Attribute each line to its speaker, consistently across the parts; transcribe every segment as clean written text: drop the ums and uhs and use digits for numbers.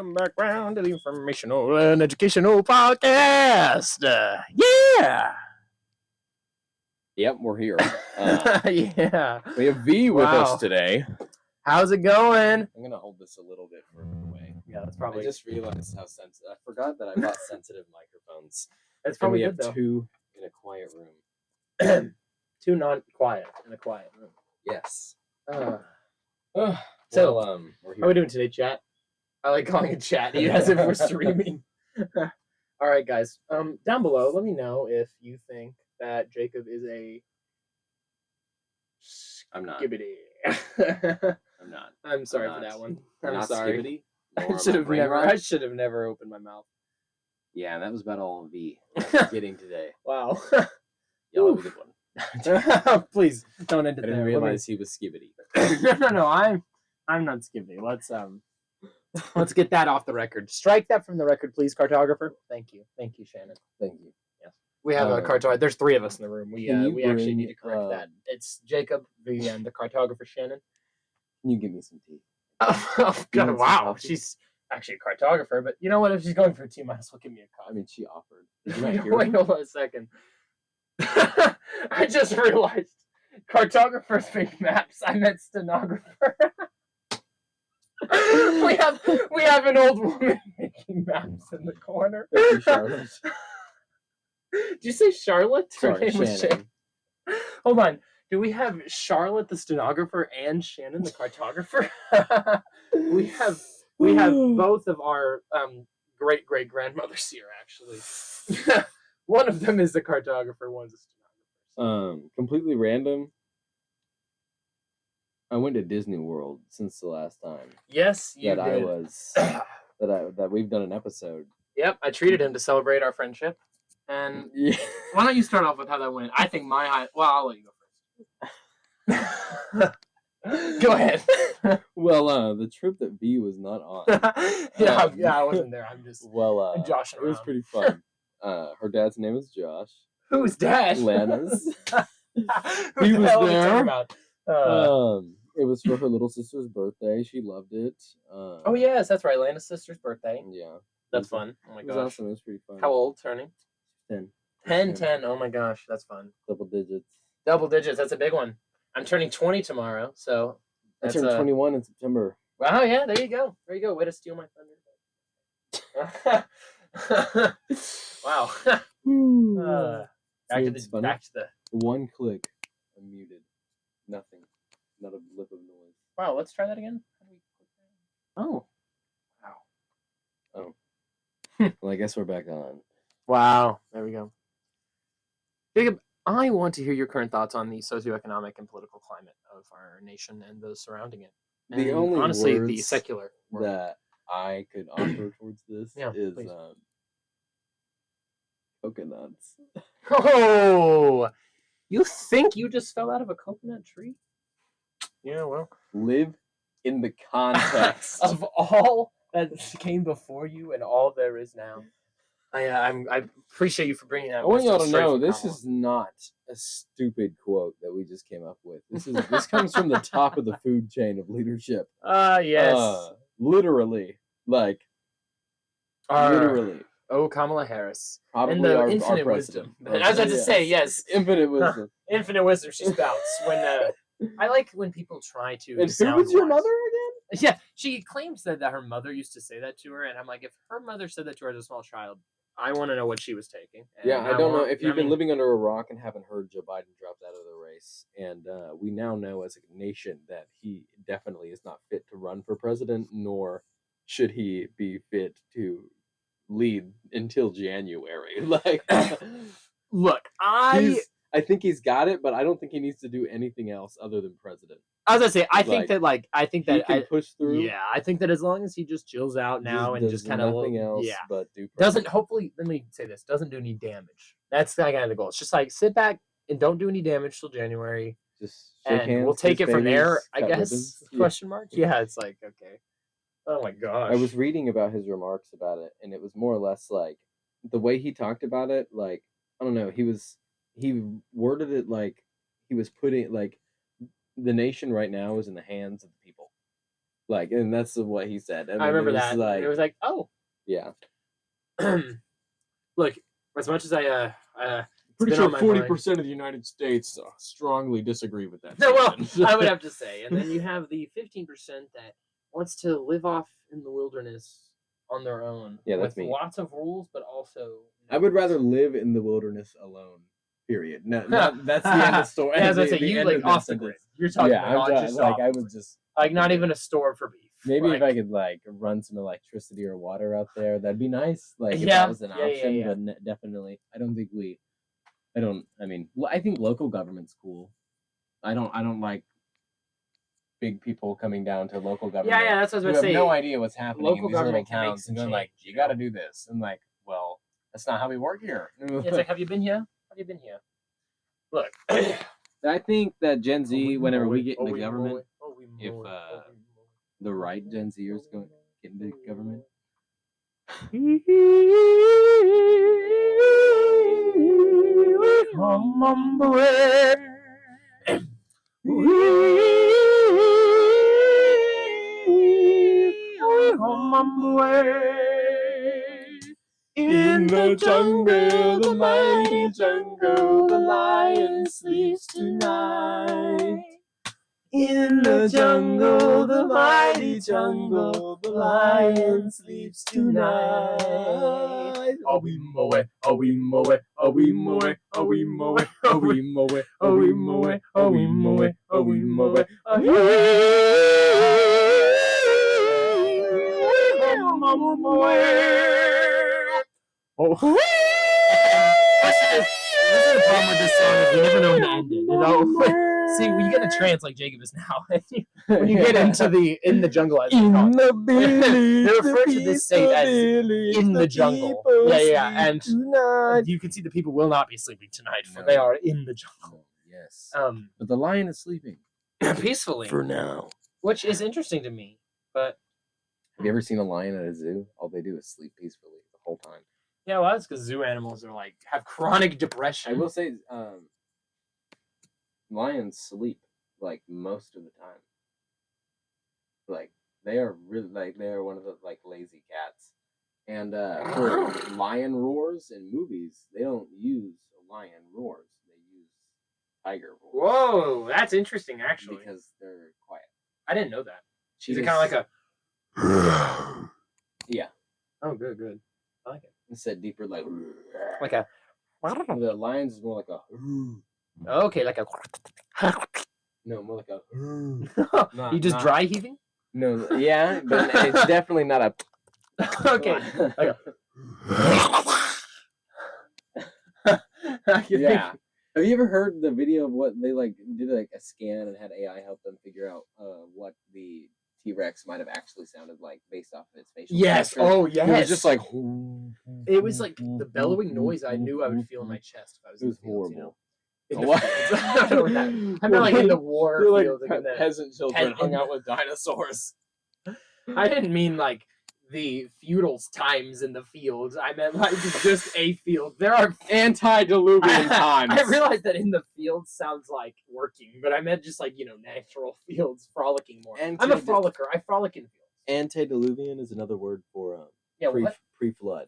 Speaker 1: Background to the informational and educational podcast. Yeah.
Speaker 2: Yep, we're here.
Speaker 1: Yeah.
Speaker 2: We have V with
Speaker 1: Wow.
Speaker 2: us today.
Speaker 1: How's it going?
Speaker 2: I'm gonna hold this a little bit further away.
Speaker 1: Yeah, that's
Speaker 2: I
Speaker 1: probably.
Speaker 2: just realized how sensitive. I forgot that I bought sensitive microphones.
Speaker 1: That's
Speaker 2: And
Speaker 1: probably
Speaker 2: we
Speaker 1: good
Speaker 2: have
Speaker 1: though.
Speaker 2: two in a quiet room.
Speaker 1: Too non-quiet in a quiet room.
Speaker 2: Yes.
Speaker 1: So,
Speaker 2: we're
Speaker 1: how
Speaker 2: here.
Speaker 1: are we doing today, chat? I like calling it chat as if we're streaming. All right, guys. Down below, let me know if you think that Jacob is a.
Speaker 2: I'm not.
Speaker 1: Skibbity.
Speaker 2: I'm not.
Speaker 1: I'm sorry
Speaker 2: I'm
Speaker 1: for
Speaker 2: not.
Speaker 1: that one.
Speaker 2: I'm
Speaker 1: I'm
Speaker 2: not
Speaker 1: sorry.
Speaker 2: skibbity,
Speaker 1: I
Speaker 2: nor
Speaker 1: should
Speaker 2: am
Speaker 1: have
Speaker 2: brain
Speaker 1: never.
Speaker 2: rot.
Speaker 1: I should have never opened my mouth.
Speaker 2: Yeah, that was about all V I'm getting today.
Speaker 1: Wow.
Speaker 2: Y'all have a good one.
Speaker 1: Please don't end
Speaker 2: I
Speaker 1: it
Speaker 2: didn't
Speaker 1: there.
Speaker 2: realize he was skibbity.
Speaker 1: No. I'm not skipping. Let's get that off the record. Strike that from the record, please, cartographer. Thank you, Shannon.
Speaker 2: Thank you.
Speaker 1: Yes, we have a cartographer. There's three of us in the room. We actually need to correct
Speaker 2: bring,
Speaker 1: that. It's Jacob, and the cartographer, Shannon.
Speaker 2: Can you give me some tea?
Speaker 1: Oh God! Wow, she's actually a cartographer, but you know what? If she's going for tea, might as well give me a cup.
Speaker 2: I mean, she offered. Did you not hear
Speaker 1: Wait, hold on a second. I just realized cartographers make maps. I meant stenographer. we have an old woman making maps in the corner.
Speaker 2: Charlotte.
Speaker 1: Did you say Charlotte? Her
Speaker 2: Sorry,
Speaker 1: name was
Speaker 2: Shannon.
Speaker 1: Hold on. Do we have Charlotte the stenographer and Shannon the cartographer? we have both of our great grandmothers here actually. One of them is the cartographer, one's a stenographer.
Speaker 2: Completely random. I went to Disney World since the last time.
Speaker 1: Yes, you
Speaker 2: that
Speaker 1: did.
Speaker 2: I was that we've done an episode.
Speaker 1: Yep, I treated him to celebrate our friendship. And
Speaker 2: yeah.
Speaker 1: Why don't you start off with how that went? I think my high. Well, I'll let you go first. Go ahead.
Speaker 2: Well, the trip that V was not on.
Speaker 1: Yeah, I wasn't there. I'm just joshing
Speaker 2: it was
Speaker 1: around.
Speaker 2: pretty fun. Her dad's name is Josh.
Speaker 1: Who's dad?
Speaker 2: Lana's.
Speaker 1: Who
Speaker 2: He
Speaker 1: the
Speaker 2: was
Speaker 1: hell are we
Speaker 2: there.
Speaker 1: talking about?
Speaker 2: It was for her little sister's birthday. She loved it.
Speaker 1: Oh yes, that's right. Lana's sister's birthday.
Speaker 2: Yeah.
Speaker 1: That's fun. Oh my
Speaker 2: It was
Speaker 1: gosh.
Speaker 2: awesome. It was pretty fun.
Speaker 1: How old? Turning?
Speaker 2: 10.
Speaker 1: 10. Oh my gosh, that's fun.
Speaker 2: Double digits.
Speaker 1: Double digits. That's a big one. I'm turning 20 tomorrow, so
Speaker 2: I
Speaker 1: that's
Speaker 2: turned 21 in September.
Speaker 1: Wow, yeah, there you go. Way to steal my thunder. Wow. Back to the.
Speaker 2: One click, I'm muted. Nothing. Not a blip of noise.
Speaker 1: Wow, let's try that again. Oh. Wow.
Speaker 2: Oh. Well, I guess we're back on.
Speaker 1: Wow. There we go. Jacob, I want to hear your current thoughts on the socioeconomic and political climate of our nation and those surrounding it. And
Speaker 2: the only
Speaker 1: honestly,
Speaker 2: words
Speaker 1: the secular world.
Speaker 2: that I could offer towards this is
Speaker 1: please.
Speaker 2: coconuts.
Speaker 1: Oh, you think you just fell out of a coconut tree? Yeah, well.
Speaker 2: Live in the context
Speaker 1: of all that came before you and all there is now. I appreciate you for bringing that.
Speaker 2: I want y'all to know this is not a stupid quote that we just came up with. This comes from the top of the food chain of leadership.
Speaker 1: Yes.
Speaker 2: Literally. Literally.
Speaker 1: Oh, Kamala Harris.
Speaker 2: Probably
Speaker 1: and the
Speaker 2: our
Speaker 1: infinite
Speaker 2: president.
Speaker 1: wisdom. I was about to say, yes.
Speaker 2: Infinite wisdom.
Speaker 1: Infinite wisdom she spouts. I like when people try to.
Speaker 2: And who was your mother again?
Speaker 1: Yeah, she claims that her mother used to say that to her, and I'm like, if her mother said that to her as a small child, I want to know what she was taking.
Speaker 2: And I don't know if you've been living under a rock and haven't heard Joe Biden dropped out of the race, and we now know as a nation that he definitely is not fit to run for president, nor should he be fit to lead until January.
Speaker 1: Look,
Speaker 2: I think he's got it, but I don't think he needs to do anything else other than president.
Speaker 1: I was gonna say, I think that
Speaker 2: he can push through.
Speaker 1: Yeah, I think that as long as he just chills out now and just kind of
Speaker 2: nothing else,
Speaker 1: yeah,
Speaker 2: but do
Speaker 1: doesn't hopefully. Let me say this: doesn't do any damage. That's kind of the goal. It's just like sit back and don't do any damage till January.
Speaker 2: Just shake hands,
Speaker 1: we'll take it from there. I guess?
Speaker 2: Ribbons.
Speaker 1: Question mark. Yeah, it's like okay. Oh my gosh.
Speaker 2: I was reading about his remarks about it, and it was more or less like the way he talked about it. Like I don't know, he worded it like he was putting like the nation right now is in the hands of the people. Like, and that's what he said.
Speaker 1: I remember that.
Speaker 2: Like,
Speaker 1: it was like, oh,
Speaker 2: yeah.
Speaker 1: Look, as much as I
Speaker 2: Pretty sure 40% of the United States strongly disagree with that.
Speaker 1: No, well, I would have to say, and then you have the 15% that wants to live off in the wilderness on their own.
Speaker 2: Yeah, that's
Speaker 1: with
Speaker 2: me.
Speaker 1: Lots of rules, but also.
Speaker 2: I would rather live in the wilderness alone. Period. No, that's the end of the story.
Speaker 1: Yeah, as I say, you like off the grid. You're talking about just
Speaker 2: like I was just
Speaker 1: like not even a store for beef.
Speaker 2: Maybe
Speaker 1: like,
Speaker 2: if I could like run some electricity or water out there, that'd be nice. Like if
Speaker 1: Yeah,
Speaker 2: that was an option,
Speaker 1: yeah.
Speaker 2: but definitely, I don't think I mean, I think local government's cool. I don't like big people coming down to local government.
Speaker 1: Yeah, that's what I was
Speaker 2: who
Speaker 1: about to say.
Speaker 2: have no idea what's happening
Speaker 1: Local
Speaker 2: in these little
Speaker 1: government can make
Speaker 2: towns
Speaker 1: some
Speaker 2: and going like,
Speaker 1: change,
Speaker 2: you got to do this. And like, well, that's not how we work here.
Speaker 1: Yeah, it's like, have you been here? Have you been here? Look,
Speaker 2: I think that Gen Z, whenever we get into government, if the right Gen Zers go get into government. In the jungle, the mighty jungle, the lion sleeps tonight. In the jungle, the mighty jungle, the lion sleeps tonight. Oh, we mow it, oh, we mow it, oh, we mow it, oh, we mow it, oh, we mow it, oh, we mow it, oh, we mow it, oh, we mow it. Oh,
Speaker 1: this is the problem with this song is we never know when to end it. See, when you get in a trance like Jacob is now, when you get into in the jungle, as they refer to this state as in the jungle. Yeah, and you can see the people will not be sleeping tonight, for they are in the jungle.
Speaker 2: Yes. But the lion is sleeping
Speaker 1: peacefully
Speaker 2: for now,
Speaker 1: which is interesting to me. But
Speaker 2: have you ever seen a lion at a zoo? All they do is sleep peacefully the whole time.
Speaker 1: Yeah, well, that's because zoo animals are like have chronic depression.
Speaker 2: I will say, lions sleep like most of the time. Like they are really they are one of the like lazy cats. And for lion roars in movies, they don't use lion roars. They use tiger roars.
Speaker 1: Whoa, that's interesting actually.
Speaker 2: Because they're quiet.
Speaker 1: I didn't know that.
Speaker 2: She's
Speaker 1: kind of like a.
Speaker 2: Yeah.
Speaker 1: Oh, good. I like it.
Speaker 2: Instead, deeper like
Speaker 1: a.
Speaker 2: The lions is more like a.
Speaker 1: Okay, like a.
Speaker 2: No, more like a.
Speaker 1: You just dry heaving?
Speaker 2: No, yeah, but it's definitely not a.
Speaker 1: Okay.
Speaker 2: Yeah. Have you ever heard the video of what they like did like a scan and had AI help them figure out what the T-Rex might have actually sounded like based off of its facial structure?
Speaker 1: Oh, yes.
Speaker 2: It was just like.
Speaker 1: It was like the bellowing noise I knew I would feel in my chest if I was.
Speaker 2: It was
Speaker 1: in the fields,
Speaker 2: horrible.
Speaker 1: You know? I meant like in the war field.
Speaker 2: Like peasant children hung out with dinosaurs.
Speaker 1: I didn't mean like the feudal times in the fields. I meant like just a field. There are
Speaker 2: antediluvian times.
Speaker 1: I realized that in the fields sounds like working, but I meant just like, natural fields, frolicking more. I'm a frolicker. I frolic in fields.
Speaker 2: Antediluvian is another word for pre-flood.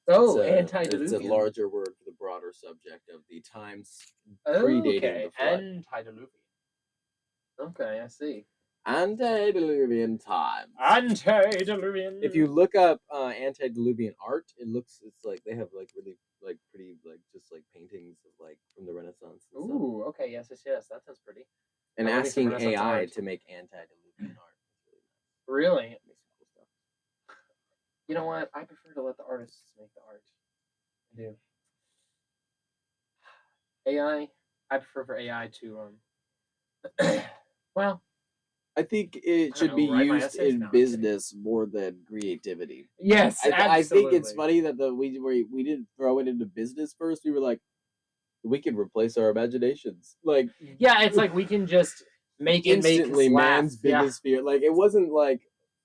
Speaker 1: Oh, antediluvian.
Speaker 2: It's a larger word for the broader subject of the times predating the flood.
Speaker 1: Antediluvian. Okay, I see.
Speaker 2: Antediluvian times.
Speaker 1: Antediluvian.
Speaker 2: If you look up antediluvian art, it's like they have like really like pretty like just like paintings of like from the Renaissance. And
Speaker 1: stuff. Okay, yes, that sounds pretty.
Speaker 2: And asking AI to make antediluvian art.
Speaker 1: Really? You know what? I prefer to let the artists make the art. I do. AI. I prefer for AI to well.
Speaker 2: I think it should be used in business more than creativity.
Speaker 1: Yes,
Speaker 2: I think it's funny that we didn't throw it into business first. We were like, we can replace our imaginations. Like,
Speaker 1: yeah, it's like we can just make it
Speaker 2: instantly
Speaker 1: make
Speaker 2: man's biggest fear. Like, it wasn't like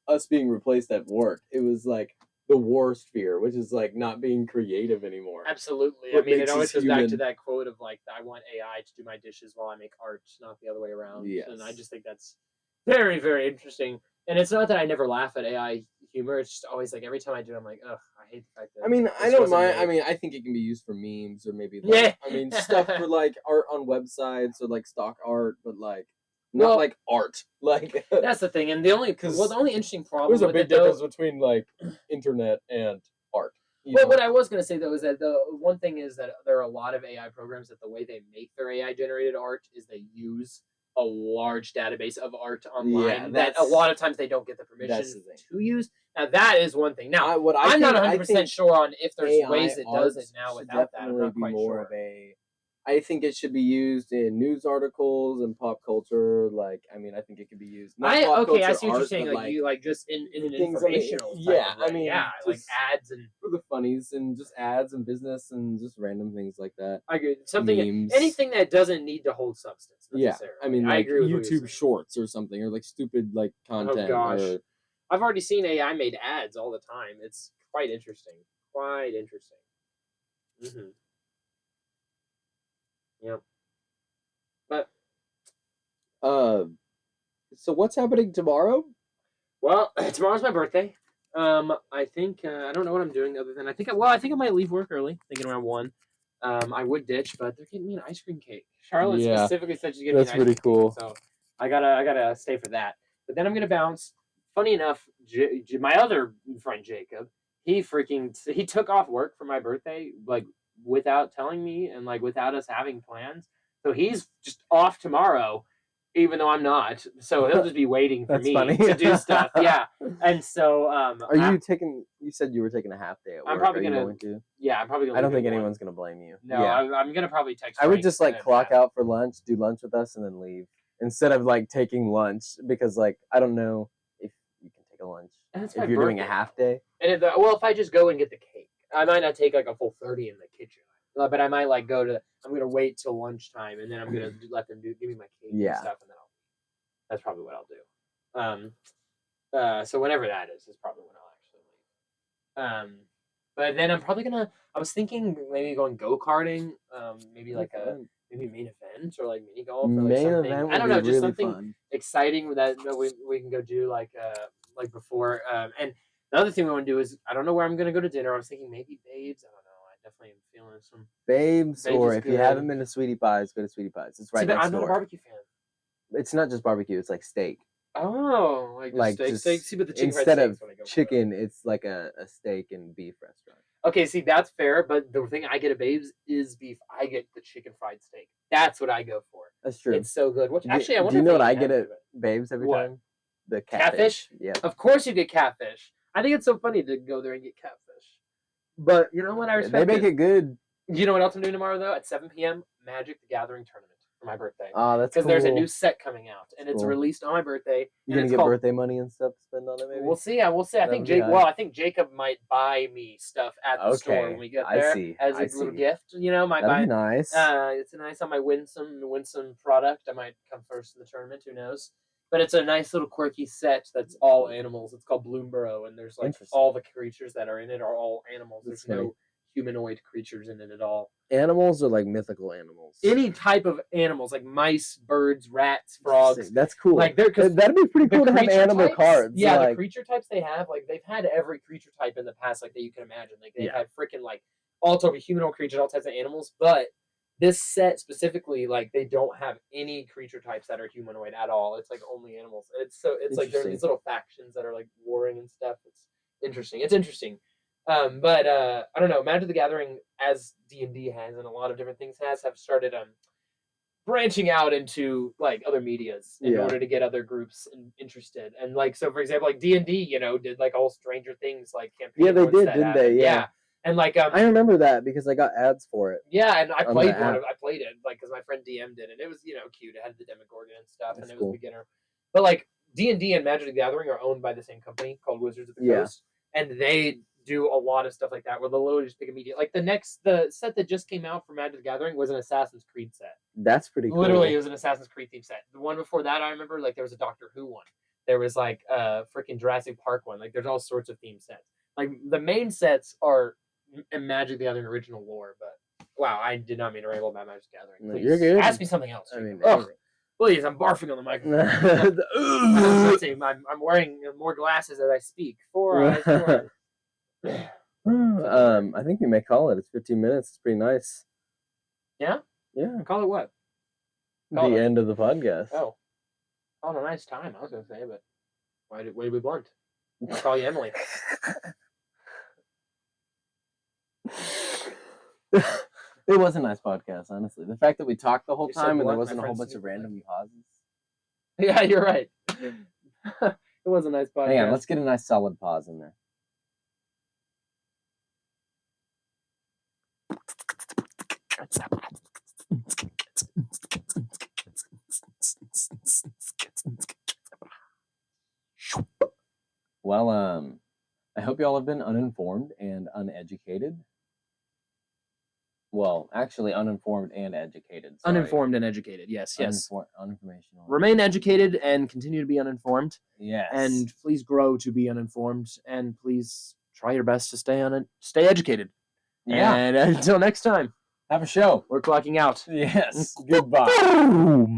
Speaker 2: us being replaced at work. It was like the worst fear, which is like not being creative anymore.
Speaker 1: Absolutely. I mean, it always goes back to that quote of like, I want AI to do my dishes while I make art, not the other way around.
Speaker 2: Yes.
Speaker 1: And I just think that's very, very interesting. And it's not that I never laugh at AI humor. It's just always like every time I do, I'm like, ugh, I hate the fact that.
Speaker 2: I mean, I
Speaker 1: this
Speaker 2: don't
Speaker 1: wasn't
Speaker 2: mind. I
Speaker 1: made.
Speaker 2: mean, I think it can be used for memes or maybe like,
Speaker 1: Yeah.
Speaker 2: I mean, stuff for like art on websites or like stock art, but like not
Speaker 1: Well,
Speaker 2: like art. Like
Speaker 1: that's the thing, and the only interesting problem
Speaker 2: there's a
Speaker 1: with
Speaker 2: big
Speaker 1: it though.
Speaker 2: difference between like internet and art.
Speaker 1: Well, what I was going to say though is that the one thing is that there are a lot of AI programs that the way they make their AI generated art is they use a large database of art online that a lot of times they don't get the permission to use. Now that is one thing. Now I'm not 100% sure on if there's AI ways it does it now without that. I'm not quite sure.
Speaker 2: I think it should be used in news articles and pop culture. Like, I mean, I think it could be used.
Speaker 1: I see what you're saying. Like you like just in an informational. I mean, like ads and
Speaker 2: for the funnies and just ads and business and just random things like that.
Speaker 1: I agree. Anything that doesn't need to hold substance.
Speaker 2: Yeah, I mean, like I agree with YouTube Shorts or something, or like stupid like content.
Speaker 1: Oh gosh, I've already seen AI made ads all the time. It's quite interesting. Mm-hmm. Yep. But
Speaker 2: so what's happening tomorrow?
Speaker 1: Well, tomorrow's my birthday. I think I don't know what I'm doing other than I think I might leave work early, thinking around 1. I would ditch, but they're getting me an ice cream cake. Charlotte specifically said she's getting me an ice cream
Speaker 2: cool.
Speaker 1: Cake, so I gotta stay for that. But then I'm gonna bounce. Funny enough, my other friend Jacob, he took off work for my birthday, like without telling me and like without us having plans. So he's just off tomorrow, even though I'm not. So he'll just be waiting for me to do stuff. Yeah. And so
Speaker 2: are you taking? You said you were taking a half day at work.
Speaker 1: I'm probably
Speaker 2: going to.
Speaker 1: Yeah, I'm probably gonna.
Speaker 2: I don't think anyone's gonna blame you.
Speaker 1: No, yeah. I'm gonna probably text.
Speaker 2: I would just like clock out for lunch, do lunch with us, and then leave instead of like taking lunch because like I don't know if you can take a lunch if you're doing a half day.
Speaker 1: And if I just go and get the cake, I might not take like a full 30 in the kitchen. But I might like I'm gonna wait till lunchtime and then I'm gonna let them give me my cake and stuff, and then that's probably what I'll do. So whenever that is probably when I'll actually leave. But then I'm probably I was thinking maybe going go-karting, maybe like maybe main event or like mini golf or like something. I don't know, just really something exciting that we can go do like before. And the other thing we want to do is I don't know where I'm gonna go to dinner. I was thinking maybe Babes. I don't know. Definitely am feeling some
Speaker 2: Babes or if you haven't been to Sweetie Pies, go to Sweetie Pies. It's right next door.
Speaker 1: I'm not a barbecue fan.
Speaker 2: It's not just barbecue; it's like steak.
Speaker 1: Oh, like steak. See, but the chicken
Speaker 2: instead of chicken, it's like a steak and beef restaurant.
Speaker 1: Okay, see that's fair, but the thing I get at Babes is beef. I get the chicken fried steak. That's what I go for.
Speaker 2: That's true.
Speaker 1: It's so good. Actually, I wonder.
Speaker 2: Do you know what I get at Babes every time? The catfish.
Speaker 1: Yeah. Of course, you get catfish. I think it's so funny to go there and get catfish. But you know what? I respect.
Speaker 2: They make it good.
Speaker 1: You know what else I'm doing tomorrow though? At 7 p.m. Magic the Gathering tournament for my birthday.
Speaker 2: Oh, that's
Speaker 1: because there's a new set coming out and it's released on my birthday.
Speaker 2: You gonna get birthday money and stuff to spend on it? Maybe
Speaker 1: we'll see. I think I think Jacob might buy me stuff at the store when we get there as a little gift. You know, might buy.
Speaker 2: Nice.
Speaker 1: It's nice. I might win some product. I might come first in the tournament. Who knows? But it's a nice little quirky set that's all animals. It's called Bloomborough, and there's like all the creatures that are in it are all animals. There's no humanoid creatures in it at all.
Speaker 2: Animals are like mythical animals.
Speaker 1: Any type of animals, like mice, birds, rats, frogs.
Speaker 2: That's cool.
Speaker 1: Like
Speaker 2: that'd be pretty cool to have animal cards.
Speaker 1: Yeah, the creature types they have, like they've had every creature type in the past, like that you can imagine. Like they've had freaking like all types of humanoid creatures, all types of animals, but this set specifically, like they don't have any creature types that are humanoid at all. It's like only animals. It's like there's these little factions that are like warring and stuff. It's interesting. But I don't know. Magic the Gathering, as D&D has and a lot of different things have started branching out into like other medias in order to get other groups interested. And like so, for example, like D&D, did like all Stranger Things like campaign.
Speaker 2: Yeah, they did, didn't they? Yeah.
Speaker 1: And like
Speaker 2: I remember that because I got ads for it.
Speaker 1: Yeah, and I played I played it like because my friend DM'd it, and it was cute. It had the Demogorgon and stuff, and it was beginner. But like D&D and Magic the Gathering are owned by the same company called Wizards of the Coast, and they do a lot of stuff like that where they'll literally just pick a media. Like the set that just came out for Magic the Gathering was an Assassin's Creed set.
Speaker 2: That's pretty cool.
Speaker 1: Literally, it was an Assassin's Creed theme set. The one before that, I remember like there was a Doctor Who one. There was like a freaking Jurassic Park one. Like there's all sorts of theme sets. Like the main sets are Magic the Gathering original lore, but wow, I did not mean to ramble about Magic the Gathering. Please,
Speaker 2: you're good.
Speaker 1: Ask me something else.
Speaker 2: I mean,
Speaker 1: Please, I'm barfing on the microphone. Let's see, I'm wearing more glasses as I speak. 4 eyes, 4 eyes.
Speaker 2: I think we may call it. It's 15 minutes. It's pretty nice.
Speaker 1: Yeah?
Speaker 2: Yeah.
Speaker 1: Call it what?
Speaker 2: The end of the podcast.
Speaker 1: Oh. Oh, a nice time, I was going to say, but why did we blunt? I'll call you Emily.
Speaker 2: It was a nice podcast, honestly. The fact that we talked the whole time and there wasn't a whole bunch
Speaker 1: friends
Speaker 2: of random pauses.
Speaker 1: Yeah, you're right. It was a nice podcast.
Speaker 2: Hang on, let's get a nice solid pause in there. Well, I hope y'all have been uninformed and uneducated. Well, actually, uninformed and educated. Sorry.
Speaker 1: Uninformed and educated, yes.
Speaker 2: Uninformational.
Speaker 1: Remain educated and continue to be uninformed.
Speaker 2: Yes.
Speaker 1: And please grow to be uninformed. And please try your best to stay educated.
Speaker 2: Yeah.
Speaker 1: And until next time.
Speaker 2: Have a show.
Speaker 1: We're clocking out.
Speaker 2: Yes. Goodbye.